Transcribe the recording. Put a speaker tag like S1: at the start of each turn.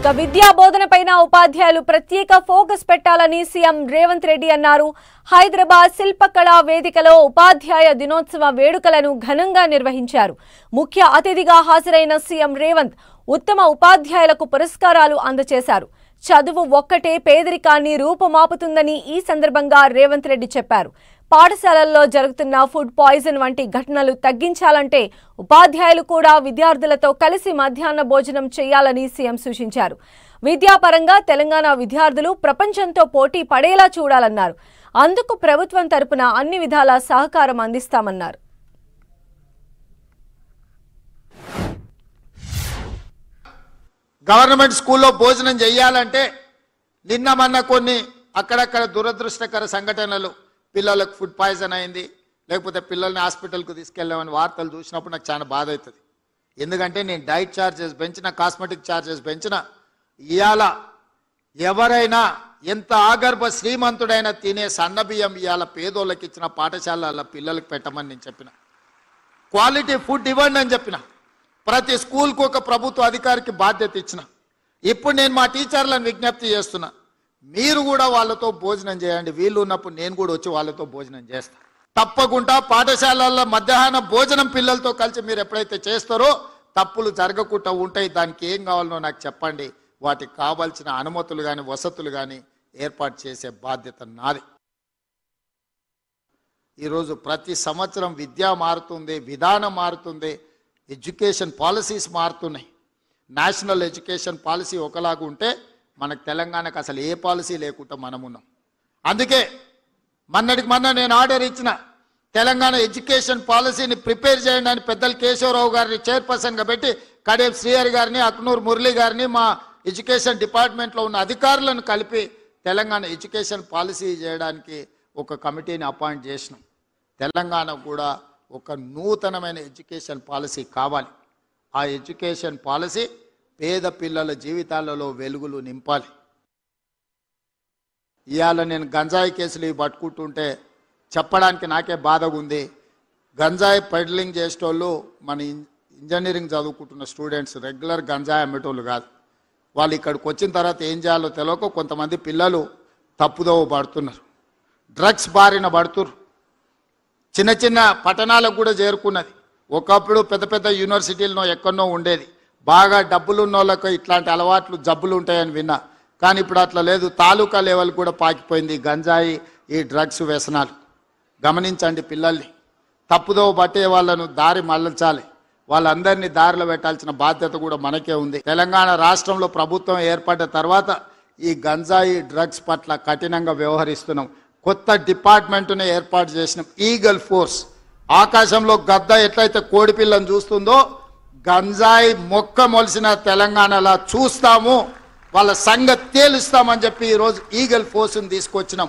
S1: విద్యా బోధనపైన ఉపాధ్యాయులు ప్రత్యేక ఫోకస్ పెట్టాలని సీఎం రేవంత్ రెడ్డి అన్నారు. హైదరాబాద్ శిల్పకళా వేదికలో ఉపాధ్యాయ దినోత్సవ వేడుకలను ఘనంగా నిర్వహించారు. ముఖ్య అతిథిగా హాజరైన సీఎం రేవంత్ ఉత్తమ ఉపాధ్యాయులకు పురస్కారాలు అందజేశారు. చదువు ఒక్కటే పేదరికాన్ని రూపుమాపుతుందని ఈ సందర్భంగా రేవంత్ రెడ్డి చెప్పారు. పాఠశాలల్లో జరుగుతున్న ఫుడ్ పాయిజన్ వంటి ఘటనలు తగ్గించాలంటే ఉపాధ్యాయులు కూడా విద్యార్థులతో కలిసి మధ్యాహ్న భోజనం చేయాలని సీఎం సూచించారు. విద్యాపరంగా తెలంగాణ విద్యార్థులు ప్రపంచంతో పోటీ పడేలా చూడాలన్నారు. అందుకు ప్రభుత్వం తరపున అన్ని విధాల సహకారం అందిస్తామన్నారు.
S2: గవర్నమెంట్ స్కూల్లో భోజనం చేయాలంటే నిన్న మొన్న కొన్ని అక్కడక్కడ దురదృష్టకర సంఘటనలు, పిల్లలకు ఫుడ్ పాయిజన్ అయింది, లేకపోతే పిల్లల్ని హాస్పిటల్కు తీసుకెళ్ళామని వార్తలు చూసినప్పుడు నాకు చాలా బాధ అవుతుంది. ఎందుకంటే నేను డైట్ ఛార్జెస్ పెంచిన, కాస్మెటిక్ ఛార్జెస్ పెంచిన, ఇవాళ ఎవరైనా ఎంత ఆగర్భ శ్రీమంతుడైనా తినే సన్నబియ్యం ఇవాళ పేదోళ్ళకి ఇచ్చిన పాఠశాలల పిల్లలకు పెట్టమని నేను చెప్పిన. క్వాలిటీ ఫుడ్ ఇవ్వండి అని చెప్పిన. ప్రతి స్కూల్కు ఒక ప్రభుత్వ అధికారికి బాధ్యత ఇచ్చిన. ఇప్పుడు నేను మా టీచర్లను విజ్ఞప్తి చేస్తున్నా, మీరు కూడా వాళ్ళతో భోజనం చేయండి. వీళ్ళు ఉన్నప్పుడు నేను కూడా వచ్చి వాళ్ళతో భోజనం చేస్తాను. తప్పకుండా పాఠశాలల్లో మధ్యాహ్న భోజనం పిల్లలతో కలిసి మీరు ఎప్పుడైతే చేస్తారో తప్పులు జరగకుండా ఉంటాయి. దానికి ఏం కావాలనో నాకు చెప్పండి. వాటికి కావాల్సిన అనుమతులు కానీ వసతులు కానీ ఏర్పాటు చేసే బాధ్యత నాది. ఈరోజు ప్రతి సంవత్సరం విద్య మారుతుంది, విధానం మారుతుంది, ఎడ్యుకేషన్ పాలసీస్ మారుతున్నాయి. నేషనల్ ఎడ్యుకేషన్ పాలసీ ఒకలాగా ఉంటే మనకు తెలంగాణకు అసలు ఏ పాలసీ లేకుండా మనం ఉన్నాం. అందుకే మొన్న నేను ఆర్డర్ ఇచ్చిన, తెలంగాణ ఎడ్యుకేషన్ పాలసీని ప్రిపేర్ చేయండి అని పెద్దలు కేశవరావు గారిని చైర్పర్సన్గా పెట్టి, కడేం శ్రీహరి గారిని, అక్నూర్ మురళి గారిని, మా ఎడ్యుకేషన్ డిపార్ట్మెంట్లో ఉన్న అధికారులను కలిపి తెలంగాణ ఎడ్యుకేషన్ పాలసీ చేయడానికి ఒక కమిటీని అపాయింట్ చేసినాం. తెలంగాణకు కూడా ఒక నూతనమైన ఎడ్యుకేషన్ పాలసీ కావాలి. ఆ ఎడ్యుకేషన్ పాలసీ పేద పిల్లల జీవితాలలో వెలుగులు నింపాలి. ఇవాళ నేను గంజాయి కేసులు ఇవి పట్టుకుంటుంటే చెప్పడానికి నాకే బాధగా ఉంది. గంజాయి పెడ్లింగ్ చేసేటోళ్ళు మన ఇంజనీరింగ్ చదువుకుంటున్న స్టూడెంట్స్, రెగ్యులర్ గంజాయి అమ్మేటోళ్ళు కాదు. వాళ్ళు ఇక్కడికి వచ్చిన తర్వాత ఏం చేయాలో తెలియక కొంతమంది పిల్లలు తప్పుదోవ పడుతున్నారు, డ్రగ్స్ బారిన పడుతున్నారు. చిన్న చిన్న పట్టణాలకు కూడా చేరుకున్నది. ఒకప్పుడు పెద్ద పెద్ద యూనివర్సిటీల్లో ఎక్కడనో ఉండేది. బాగా డబ్బులు ఉన్న వాళ్ళకు ఇట్లాంటి అలవాట్లు, జబ్బులు ఉంటాయని విన్నా. కానీ ఇప్పుడు అట్లా లేదు. తాలూకా లెవెల్ కూడా పాకిపోయింది గంజాయి, ఈ డ్రగ్స్ వ్యసనాలు. గమనించండి, పిల్లల్ని తప్పుదోవ పట్టే వాళ్ళను దారి మళ్ళించాలి. వాళ్ళందరినీ దారిలో పెట్టాల్సిన బాధ్యత కూడా మనకే ఉంది. తెలంగాణ రాష్ట్రంలో ప్రభుత్వం ఏర్పడ్డ తర్వాత ఈ గంజాయి డ్రగ్స్ పట్ల కఠినంగా వ్యవహరిస్తున్నాం. కొత్త డిపార్ట్మెంట్ను ఏర్పాటు చేసినాం, ఈగల్ ఫోర్స్. ఆకాశంలో గద్ద ఎట్లయితే కోడి పిల్లను చూస్తుందో గంజాయి మొక్క మొలిసిన తెలంగాణలా చూస్తాము, వాళ్ళ సంగతి తేలుస్తామని చెప్పి ఈరోజు ఈగల్ ఫోర్స్ని తీసుకొచ్చినాం.